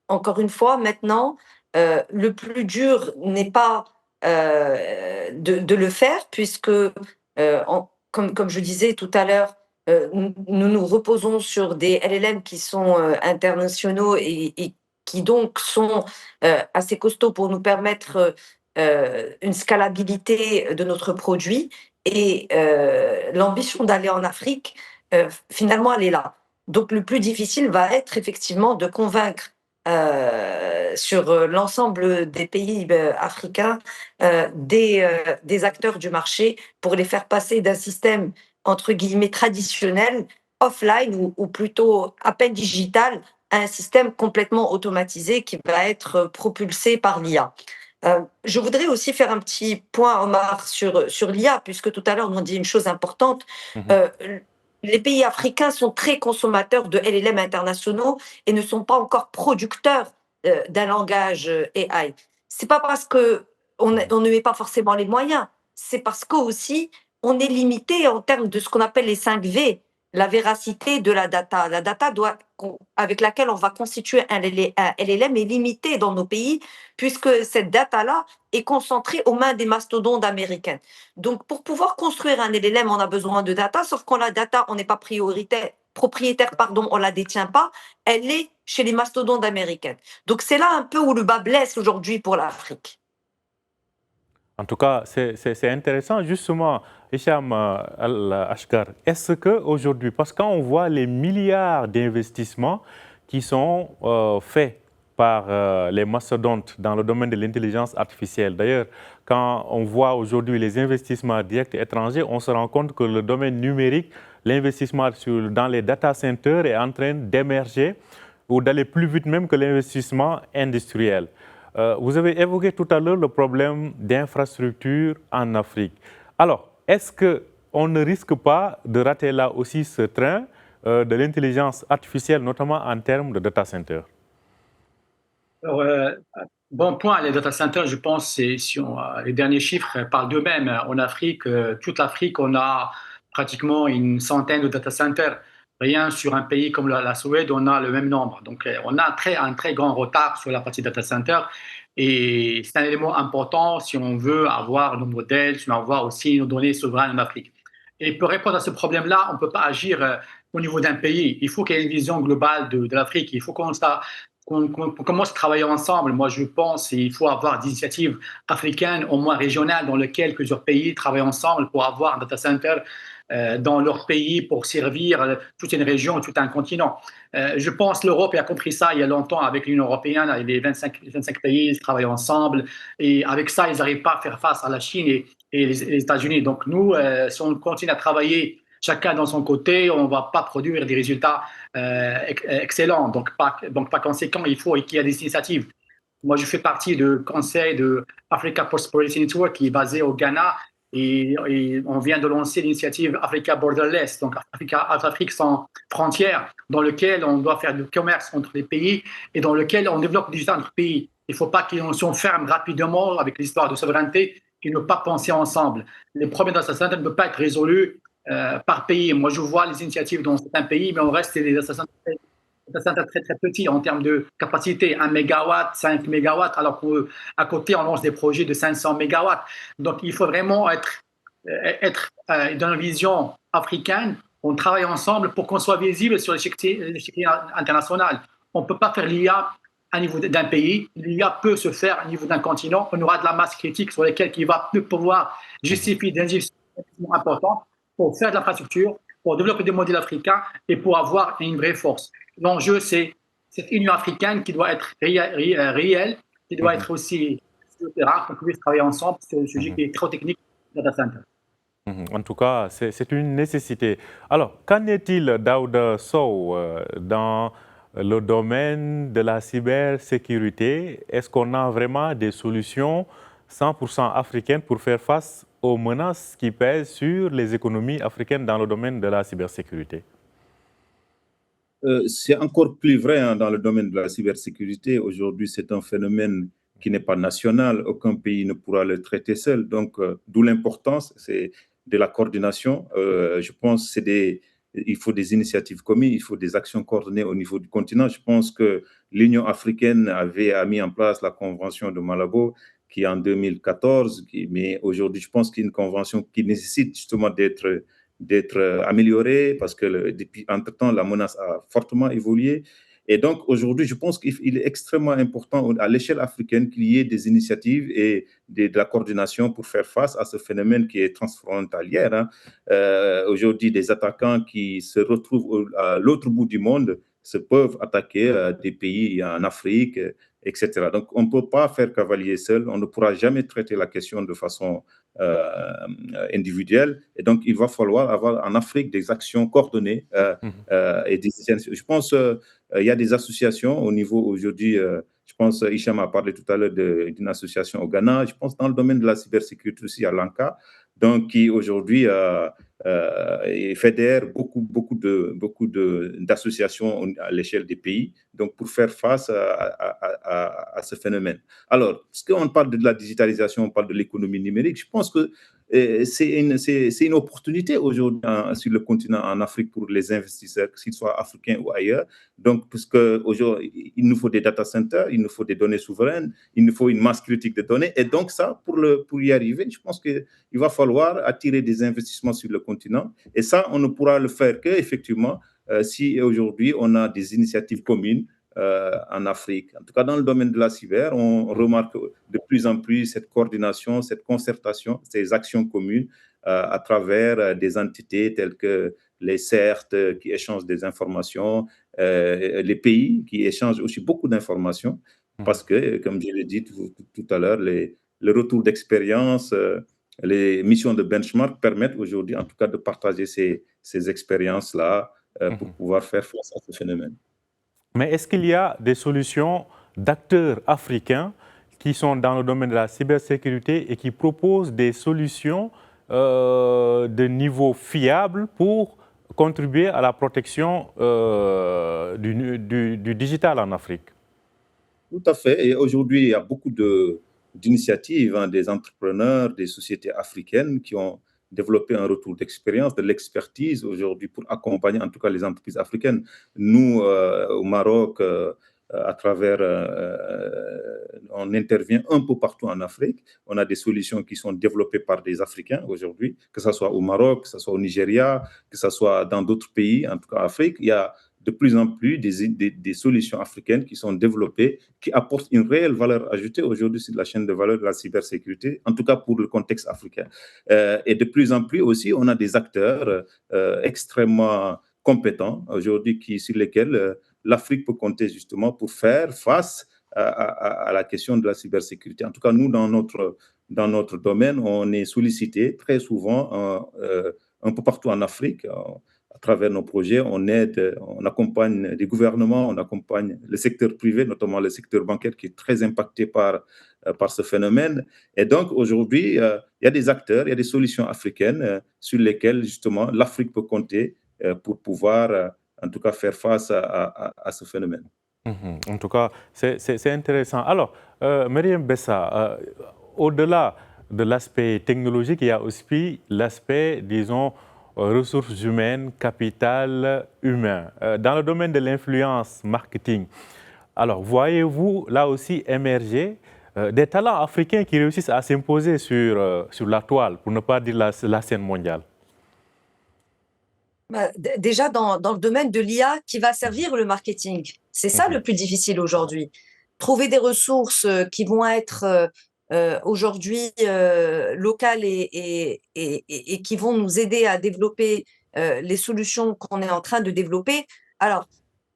Encore une fois, maintenant, le plus dur n'est pas de le faire, puisque, comme je disais tout à l'heure, nous nous reposons sur des LLM qui sont internationaux et qui donc sont assez costauds pour nous permettre une scalabilité de notre produit. Et l'ambition d'aller en Afrique, finalement, elle est là. Donc, le plus difficile va être effectivement de convaincre sur l'ensemble des pays africains des acteurs du marché pour les faire passer d'un système entre guillemets traditionnel, offline ou plutôt à peine digital, à un système complètement automatisé qui va être propulsé par l'IA. Je voudrais aussi faire un petit point, Omar, sur l'IA, puisque tout à l'heure, on dit une chose importante. Euh, les pays africains sont très consommateurs de LLM internationaux et ne sont pas encore producteurs d'un langage AI. C'est pas parce on ne met pas forcément les moyens, c'est parce qu'aussi on est limité en termes de ce qu'on appelle les 5 V, la véracité de la data. La data avec laquelle on va constituer un LLM est limitée dans nos pays, puisque cette data-là est concentrée aux mains des mastodontes américains. Donc, pour pouvoir construire un LLM, on a besoin de data, sauf que la data, on n'est pas propriétaire, on la détient pas, elle est chez les mastodontes américains. Donc, c'est là un peu où le bas blesse aujourd'hui pour l'Afrique. En tout cas, c'est intéressant. Justement, Hicham Al-Ashkar, est-ce qu'aujourd'hui, parce que quand on voit les milliards d'investissements qui sont faits par les mastodontes dans le domaine de l'intelligence artificielle, d'ailleurs, quand on voit aujourd'hui les investissements directs étrangers, on se rend compte que le domaine numérique, l'investissement dans les data centers est en train d'émerger ou d'aller plus vite même que l'investissement industriel. Vous avez évoqué tout à l'heure le problème d'infrastructure en Afrique. Alors, est-ce qu'on ne risque pas de rater là aussi ce train de l'intelligence artificielle, notamment en termes de data center? Alors, bon point, les data centers, je pense, les derniers chiffres parlent d'eux-mêmes. En Afrique, toute l'Afrique, on a pratiquement une centaine de data centers. Rien sur un pays comme la Suède, on a le même nombre. Donc, on a un très grand retard sur la partie data center. Et c'est un élément important si on veut avoir nos modèles, si on veut avoir aussi nos données souveraines en Afrique. Et pour répondre à ce problème-là, on ne peut pas agir au niveau d'un pays. Il faut qu'il y ait une vision globale de l'Afrique. Il faut qu'on commence à travailler ensemble. Moi, je pense qu'il faut avoir des initiatives africaines, au moins régionales, dans lesquelles plusieurs pays travaillent ensemble pour avoir un data center dans leur pays pour servir toute une région, tout un continent. Je pense que l'Europe a compris ça il y a longtemps avec l'Union européenne, les 25 pays ils travaillent ensemble et avec ça, ils n'arrivent pas à faire face à la Chine et les États-Unis. Donc nous, si on continue à travailler chacun dans son côté, on ne va pas produire des résultats excellents. Donc par conséquent, il faut qu'il y ait des initiatives. Moi, je fais partie du conseil de Africa Prosperity Network qui est basé au Ghana. Et on vient de lancer l'initiative Africa Borderless, donc Afrique sans frontières, dans lequel on doit faire du commerce entre les pays et dans lequel on développe du digital entre pays. Il ne faut pas qu'on s'enferme rapidement avec l'histoire de souveraineté et ne pas penser ensemble. Les problèmes data centers ne peuvent pas être résolus par pays. Moi, je vois les initiatives dans certains pays, mais on reste des data centers très très petits en termes de capacité, 1 mégawatt, 5 mégawatts, alors qu'à côté, on lance des projets de 500 mégawatts. Donc, il faut vraiment être dans une vision africaine. On travaille ensemble pour qu'on soit visible sur l'échiquier international. On ne peut pas faire l'IA à niveau d'un pays. L'IA peut se faire à niveau d'un continent. On aura de la masse critique sur laquelle il va pouvoir justifier des investissements importants pour faire de l'infrastructure, pour développer des modèles africains et pour avoir une vraie force. L'enjeu, c'est cette union africaine qui doit être réelle, qui doit être aussi sur le terrain, qu'on puisse travailler ensemble sur un sujet qui est trop technique, data center. En tout cas, c'est une nécessité. Alors, qu'en est-il, Daouda Sow, dans le domaine de la cybersécurité? Est-ce qu'on a vraiment des solutions 100% africaines pour faire face aux menaces qui pèsent sur les économies africaines dans le domaine de la cybersécurité? C'est encore plus vrai dans le domaine de la cybersécurité. Aujourd'hui, c'est un phénomène qui n'est pas national. Aucun pays ne pourra le traiter seul. Donc, d'où l'importance de la coordination. Je pense il faut des initiatives communes, il faut des actions coordonnées au niveau du continent. Je pense que l'Union africaine a mis en place la Convention de Malabo, qui est en 2014, mais aujourd'hui, je pense qu'il y a une convention qui nécessite justement d'être améliorée parce que depuis entre-temps, la menace a fortement évolué. Et donc, aujourd'hui, je pense qu'il est extrêmement important à l'échelle africaine qu'il y ait des initiatives et de la coordination pour faire face à ce phénomène qui est transfrontalier. Aujourd'hui, des attaquants qui se retrouvent à l'autre bout du monde peuvent attaquer des pays en Afrique, etc. Donc, on ne peut pas faire cavalier seul. On ne pourra jamais traiter la question de façon individuelle. Et donc, il va falloir avoir en Afrique des actions coordonnées et des initiatives. Je pense il y a des associations au niveau aujourd'hui. Je pense Hicham a parlé tout à l'heure d'une association au Ghana. Je pense dans le domaine de la cybersécurité aussi à l'ANCA, donc qui aujourd'hui fédère beaucoup d'associations à l'échelle des pays, donc pour faire face à ce phénomène. Alors, on parle de la digitalisation, on parle de l'économie numérique, je pense que c'est une opportunité aujourd'hui sur le continent en Afrique pour les investisseurs, qu'ils soient africains ou ailleurs. Donc, puisque aujourd'hui, il nous faut des data centers, il nous faut des données souveraines, il nous faut une masse critique de données. Et donc, ça, pour y arriver, je pense qu'il va falloir attirer des investissements sur le continent. Et ça, on ne pourra le faire qu'effectivement si aujourd'hui on a des initiatives communes en Afrique. En tout cas, dans le domaine de la cyber, on remarque de plus en plus cette coordination, cette concertation, ces actions communes à travers des entités telles que les CERT qui échangent des informations, les pays qui échangent aussi beaucoup d'informations, parce que, comme je l'ai dit tout à l'heure, le retour d'expérience, les missions de benchmark permettent aujourd'hui, en tout cas, de partager ces expériences-là pour pouvoir faire face à ce phénomène. Mais est-ce qu'il y a des solutions d'acteurs africains qui sont dans le domaine de la cybersécurité et qui proposent des solutions de niveau fiable pour contribuer à la protection du digital en Afrique? Tout à fait. Et aujourd'hui, il y a beaucoup d'initiatives, des entrepreneurs, des sociétés africaines qui ont développer un retour d'expérience, de l'expertise aujourd'hui pour accompagner en tout cas les entreprises africaines. Nous, au Maroc, à travers, on intervient un peu partout en Afrique. On a des solutions qui sont développées par des Africains aujourd'hui, que ce soit au Maroc, que ce soit au Nigeria, que ce soit dans d'autres pays, en tout cas en Afrique. Il y a de plus en plus des solutions africaines qui sont développées, qui apportent une réelle valeur ajoutée aujourd'hui sur la chaîne de valeur de la cybersécurité, en tout cas pour le contexte africain. Et de plus en plus aussi, on a des acteurs extrêmement compétents aujourd'hui sur lesquels l'Afrique peut compter justement pour faire face à la question de la cybersécurité. En tout cas, nous, dans notre domaine, on est sollicité très souvent un peu partout en Afrique. À travers nos projets, on accompagne des gouvernements, on accompagne le secteur privé, notamment le secteur bancaire qui est très impacté par ce phénomène. Et donc, aujourd'hui, il y a des acteurs, il y a des solutions africaines sur lesquelles, justement, l'Afrique peut compter pour pouvoir, en tout cas, faire face à ce phénomène. En tout cas, c'est intéressant. Alors, Mariam Bessa, au-delà de l'aspect technologique, il y a aussi l'aspect, disons, ressources humaines, capital humain. Dans le domaine de l'influence marketing, alors voyez-vous là aussi émerger des talents africains qui réussissent à s'imposer sur la toile, pour ne pas dire la scène mondiale? Déjà dans le domaine de l'IA qui va servir le marketing. C'est ça le plus difficile aujourd'hui. Trouver des ressources qui vont être aujourd'hui locales et qui vont nous aider à développer les solutions qu'on est en train de développer. Alors,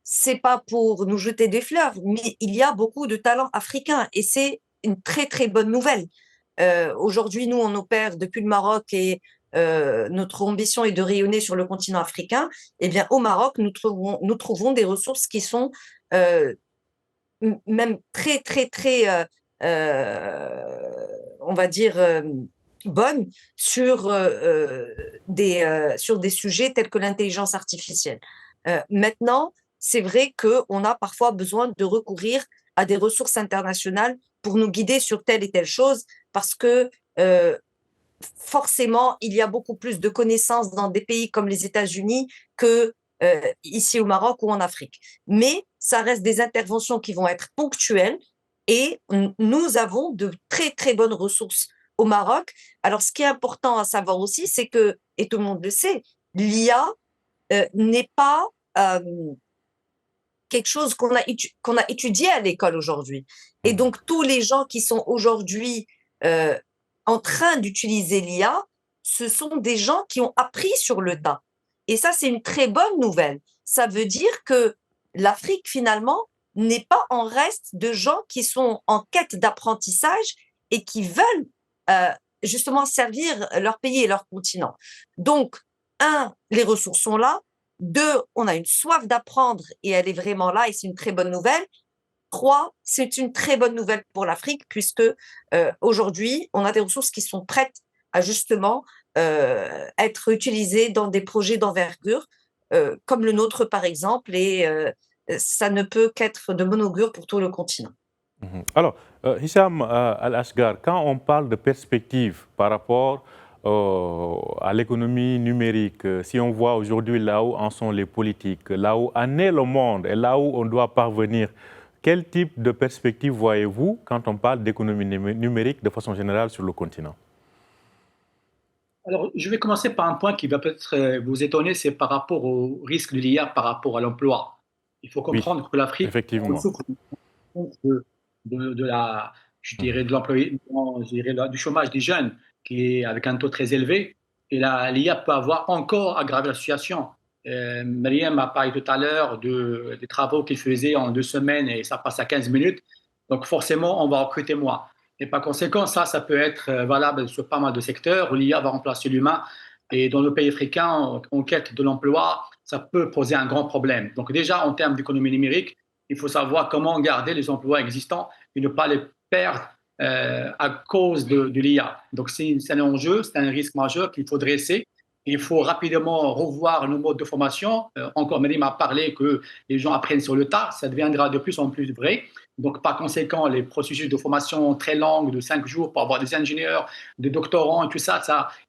c'est pas pour nous jeter des fleurs, mais il y a beaucoup de talents africains et c'est une très très bonne nouvelle. Aujourd'hui, nous, on opère depuis le Maroc et notre ambition est de rayonner sur le continent africain. Eh bien, au Maroc, nous trouvons des ressources qui sont même très très très on va dire, bonnes sur des sujets tels que l'intelligence artificielle. Maintenant, c'est vrai qu'on a parfois besoin de recourir à des ressources internationales pour nous guider sur telle et telle chose, parce que forcément, il y a beaucoup plus de connaissances dans des pays comme les États-Unis que ici au Maroc ou en Afrique. Mais ça reste des interventions qui vont être ponctuelles et nous avons de très, très bonnes ressources au Maroc. Alors, ce qui est important à savoir aussi, c'est que, et tout le monde le sait, l'IA n'est pas quelque chose qu'on a étudié à l'école aujourd'hui. Et donc, tous les gens qui sont aujourd'hui en train d'utiliser l'IA, ce sont des gens qui ont appris sur le tas. Et ça, c'est une très bonne nouvelle. Ça veut dire que l'Afrique, finalement, n'est pas en reste de gens qui sont en quête d'apprentissage et qui veulent justement servir leur pays et leur continent. Donc, les ressources sont là. 2, on a une soif d'apprendre et elle est vraiment là et c'est une très bonne nouvelle. 3, c'est une très bonne nouvelle pour l'Afrique puisque aujourd'hui, on a des ressources qui sont prêtes à justement être utilisées dans des projets d'envergure comme le nôtre par exemple et ça ne peut qu'être de bon augure pour tout le continent. Alors, Hicham Al-Ashgar, quand on parle de perspective par rapport à l'économie numérique, si on voit aujourd'hui là où en sont les politiques, là où en est le monde et là où on doit parvenir, quel type de perspective voyez-vous quand on parle d'économie numérique de façon générale sur le continent? Alors, je vais commencer par un point qui va peut-être vous étonner, c'est par rapport au risque de l'IA par rapport à l'emploi. Il faut comprendre que l'Afrique souffre de la, je dirais, du chômage des jeunes, qui est avec un taux très élevé. Et l'IA peut avoir encore aggravé la situation. Mariam a parlé tout à l'heure des travaux qu'il faisait en 2 semaines et ça passe à 15 minutes. Donc forcément, on va recruter moins. Et par conséquent, ça peut être valable sur pas mal de secteurs où l'IA va remplacer l'humain. Et dans nos pays africains, en quête de l'emploi, ça peut poser un grand problème. Donc déjà, en termes d'économie numérique, il faut savoir comment garder les emplois existants et ne pas les perdre à cause de l'IA. Donc c'est un enjeu, c'est un risque majeur qu'il faut dresser. Il faut rapidement revoir nos modes de formation. Encore, Mary m'a parlé que les gens apprennent sur le tas, ça deviendra de plus en plus vrai. Donc, par conséquent, les processus de formation très longs, de 5 jours, pour avoir des ingénieurs, des doctorants, et tout ça,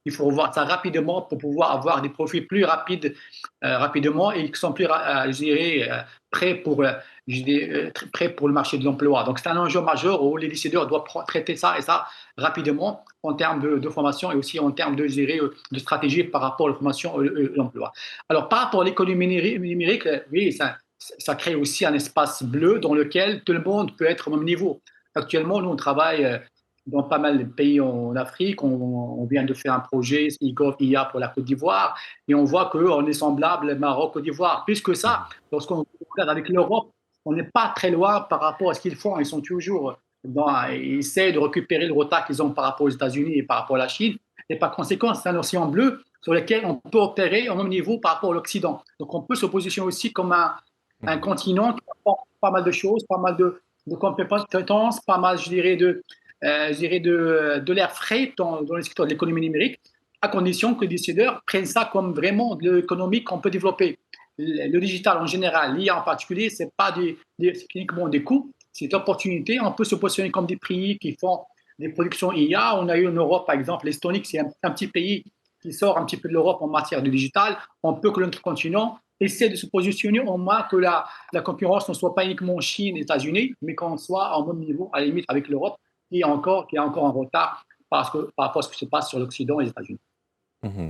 il faut revoir ça rapidement pour pouvoir avoir des profils plus rapides, rapidement et qui sont plus, je dirais, prêts pour le marché de l'emploi. Donc, c'est un enjeu majeur où les décideurs doivent traiter ça et ça rapidement en termes de formation et aussi en termes de stratégie par rapport à la formation et l'emploi. Alors, par rapport à l'économie numérique, oui, ça crée aussi un espace bleu dans lequel tout le monde peut être au même niveau. Actuellement, nous, on travaille dans pas mal de pays en Afrique. On vient de faire un projet IA pour la Côte d'Ivoire et on voit qu'on est semblable Maroc-Côte d'Ivoire. Plus que ça, lorsqu'on regarde avec l'Europe, on n'est pas très loin par rapport à ce qu'ils font. Ils sont toujours ils essaient de récupérer le retard qu'ils ont par rapport aux États-Unis et par rapport à la Chine. Et par conséquent, c'est un océan bleu sur lequel on peut opérer au même niveau par rapport à l'Occident. Donc, on peut se positionner aussi comme un continent qui apporte pas mal de choses, pas mal de compétences, pas mal, je dirais, de l'air frais dans le secteur de l'économie numérique, à condition que les décideurs prennent ça comme vraiment de l'économie qu'on peut développer. Le digital en général, l'IA en particulier, ce n'est pas uniquement des coûts, c'est une opportunité. On peut se positionner comme des pays qui font des productions IA. On a eu en Europe, par exemple, l'Estonie, c'est un petit pays qui sort un petit peu de l'Europe en matière de digital. On peut que notre continent essaie de se positionner au moins que la concurrence ne soit pas uniquement Chine et États-Unis, mais qu'on soit au même niveau, à la limite, avec l'Europe, qui est encore en retard par rapport à ce qui se passe sur l'Occident et les États-Unis.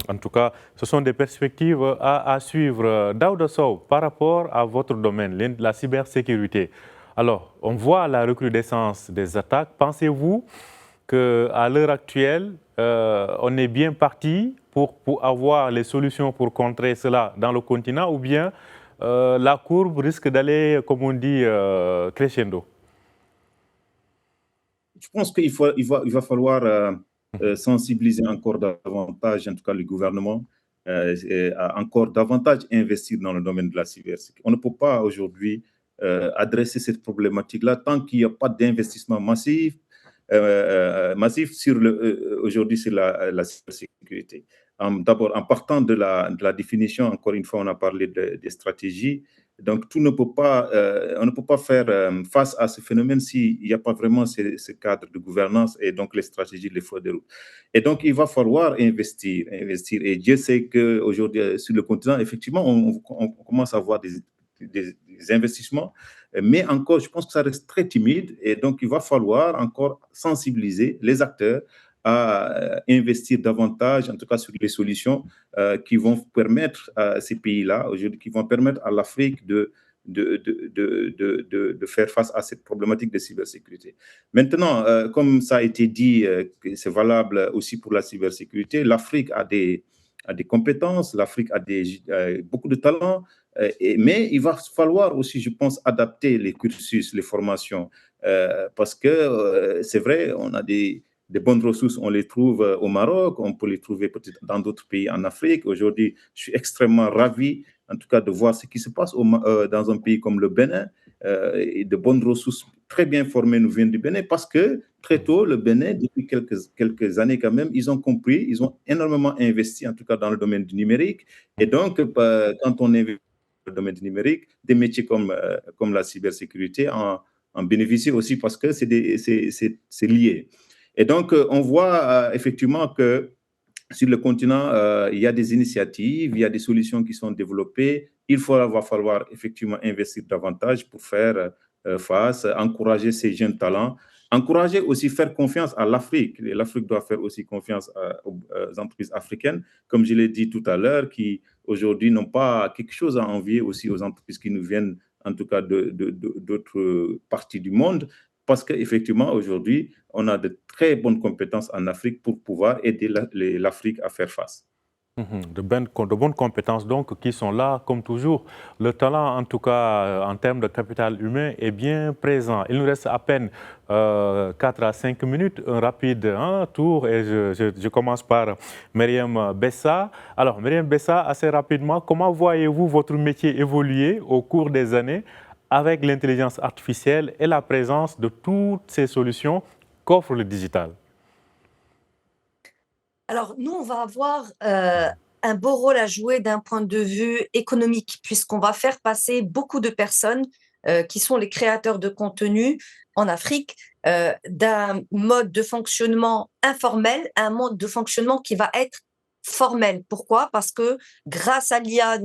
En tout cas, ce sont des perspectives à suivre. Daouda Sow, par rapport à votre domaine, la cybersécurité, alors, on voit la recrudescence des attaques. Pensez-vous qu'à l'heure actuelle, on est bien parti pour avoir les solutions pour contrer cela dans le continent ou bien la courbe risque d'aller, comme on dit, crescendo? Je pense qu'il va falloir sensibiliser encore davantage, en tout cas le gouvernement, encore davantage investir dans le domaine de la cybersécurité. On ne peut pas aujourd'hui adresser cette problématique-là tant qu'il n'y a pas d'investissement massif aujourd'hui sur la cybersécurité. D'abord, en partant de la définition, encore une fois, on a parlé des stratégies. Donc, on ne peut pas faire face à ce phénomène s'il n'y a pas vraiment ce cadre de gouvernance et donc les stratégies, les feuilles de route. Et donc, il va falloir investir. Et Dieu sait qu'aujourd'hui, sur le continent, effectivement, on commence à voir des investissements, mais encore, je pense que ça reste très timide. Et donc, il va falloir encore sensibiliser les acteurs à investir davantage, en tout cas sur les solutions qui vont permettre à ces pays-là, aujourd'hui, qui vont permettre à l'Afrique de faire face à cette problématique de cybersécurité. Maintenant, comme ça a été dit, c'est valable aussi pour la cybersécurité, l'Afrique a des compétences, l'Afrique a beaucoup de talents, mais il va falloir aussi, je pense, adapter les cursus, les formations, parce que c'est vrai, on a des bonnes ressources, on les trouve au Maroc, on peut les trouver peut-être dans d'autres pays en Afrique. Aujourd'hui, je suis extrêmement ravi, en tout cas, de voir ce qui se passe dans un pays comme le Bénin. Et de bonnes ressources très bien formées nous viennent du Bénin parce que très tôt, le Bénin, depuis quelques années quand même, ils ont compris, ils ont énormément investi, en tout cas dans le domaine du numérique. Et donc, quand on investit dans le domaine du numérique, des métiers comme la cybersécurité en bénéficient aussi parce que c'est lié. Et donc, on voit effectivement que sur le continent, il y a des initiatives, il y a des solutions qui sont développées. Il va falloir effectivement investir davantage pour faire face, encourager ces jeunes talents, encourager aussi, faire confiance à l'Afrique. L'Afrique doit faire aussi confiance aux entreprises africaines, comme je l'ai dit tout à l'heure, qui aujourd'hui n'ont pas quelque chose à envier aussi aux entreprises qui nous viennent, en tout cas d'autres parties du monde. Parce qu'effectivement, aujourd'hui, on a de très bonnes compétences en Afrique pour pouvoir aider l'Afrique à faire face. De bonnes compétences donc qui sont là, comme toujours. Le talent, en tout cas, en termes de capital humain, est bien présent. Il nous reste à peine 4 à 5 minutes, un rapide tour, et je commence par Myriam Bessa. Alors, Myriam Bessa, assez rapidement, comment voyez-vous votre métier évoluer au cours des années avec l'intelligence artificielle et la présence de toutes ces solutions qu'offre le digital? Alors, nous, on va avoir un beau rôle à jouer d'un point de vue économique, puisqu'on va faire passer beaucoup de personnes qui sont les créateurs de contenu en Afrique d'un mode de fonctionnement informel à un mode de fonctionnement qui va être formel. Pourquoi? Parce que grâce à l'IA,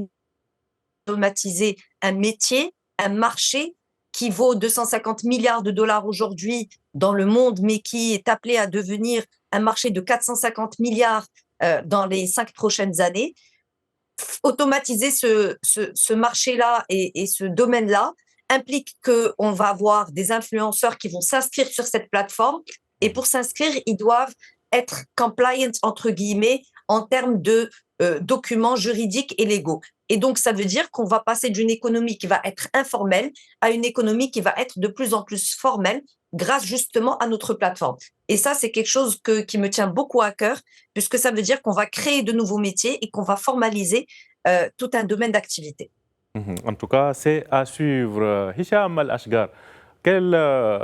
automatiser un métier, un marché qui vaut 250 milliards de dollars aujourd'hui dans le monde, mais qui est appelé à devenir un marché de 450 milliards dans les 5 prochaines années. Automatiser ce marché-là et ce domaine-là implique qu'on va avoir des influenceurs qui vont s'inscrire sur cette plateforme. Et pour s'inscrire, ils doivent être compliant, entre guillemets, en termes de documents juridiques et légaux. Et donc, ça veut dire qu'on va passer d'une économie qui va être informelle à une économie qui va être de plus en plus formelle grâce justement à notre plateforme. Et ça, c'est quelque chose qui me tient beaucoup à cœur, puisque ça veut dire qu'on va créer de nouveaux métiers et qu'on va formaliser tout un domaine d'activité. En tout cas, c'est à suivre. Hicham Al-Ashgar,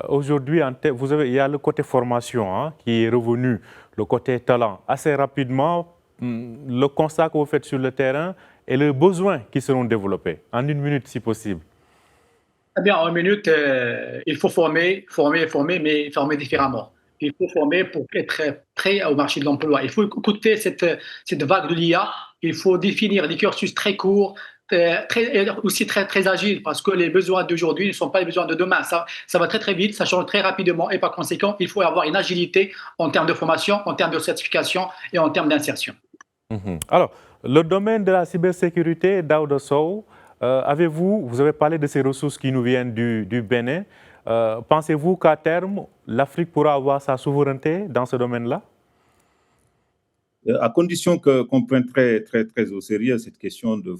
aujourd'hui, il y a le côté formation qui est revenu, le côté talent. Assez rapidement, le constat que vous faites sur le terrain et les besoins qui seront développés. En 1 minute, si possible. Eh bien, en 1 minute, il faut former, mais former différemment. Il faut former pour être prêt au marché de l'emploi. Il faut écouter cette vague de l'IA. Il faut définir des cursus très courts, aussi très agiles, parce que les besoins d'aujourd'hui ne sont pas les besoins de demain. Ça va très vite, ça change très rapidement, et par conséquent, il faut avoir une agilité en termes de formation, en termes de certification et en termes d'insertion. Alors, le domaine de la cybersécurité, Daouda Sow, vous avez parlé de ces ressources qui nous viennent du Bénin. Pensez-vous qu'à terme, l'Afrique pourra avoir sa souveraineté dans ce domaine-là? À condition qu'on prenne très au sérieux cette question de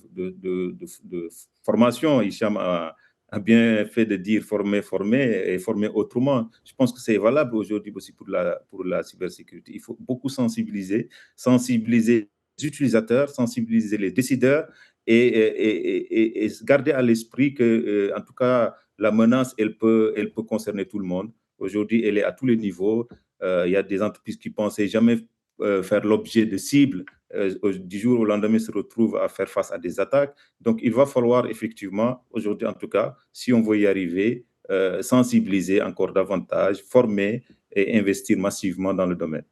formation. Hicham a bien fait de dire former et former autrement. Je pense que c'est valable aujourd'hui aussi pour la cybersécurité. Il faut beaucoup sensibiliser les utilisateurs, sensibiliser les décideurs et garder à l'esprit que, en tout cas, la menace, elle peut concerner tout le monde. Aujourd'hui, elle est à tous les niveaux. Il y a des entreprises qui pensaient jamais faire l'objet de cibles du jour au lendemain se retrouvent à faire face à des attaques. Donc, il va falloir effectivement, aujourd'hui en tout cas, si on veut y arriver, sensibiliser encore davantage, former et investir massivement dans le domaine.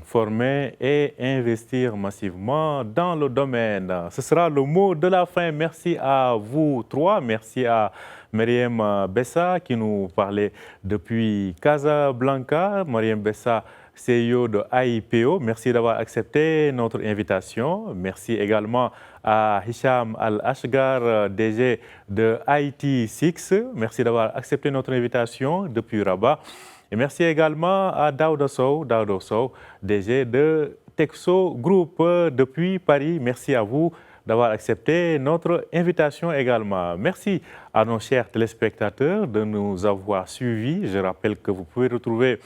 Former et investir massivement dans le domaine. Ce sera le mot de la fin. Merci à vous trois. Merci à Mariam Bessa qui nous parlait depuis Casablanca. Mariam Bessa, CEO de AIPO. Merci d'avoir accepté notre invitation. Merci également à Hicham Al-Ashgar, DG de IT6. Merci d'avoir accepté notre invitation depuis Rabat. Et merci également à Daouda Sow, DG de Texo Group depuis Paris. Merci à vous d'avoir accepté notre invitation également. Merci à nos chers téléspectateurs de nous avoir suivis. Je rappelle que vous pouvez retrouver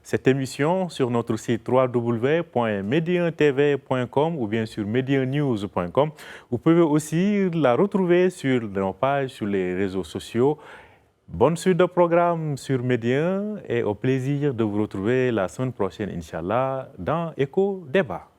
cette émission sur notre site www.medientv.com ou bien sur mediennews.com. Vous pouvez aussi la retrouver sur nos pages sur les réseaux sociaux. Bonne suite de programme sur Médien et au plaisir de vous retrouver la semaine prochaine, Inch'Allah, dans Éco Débat.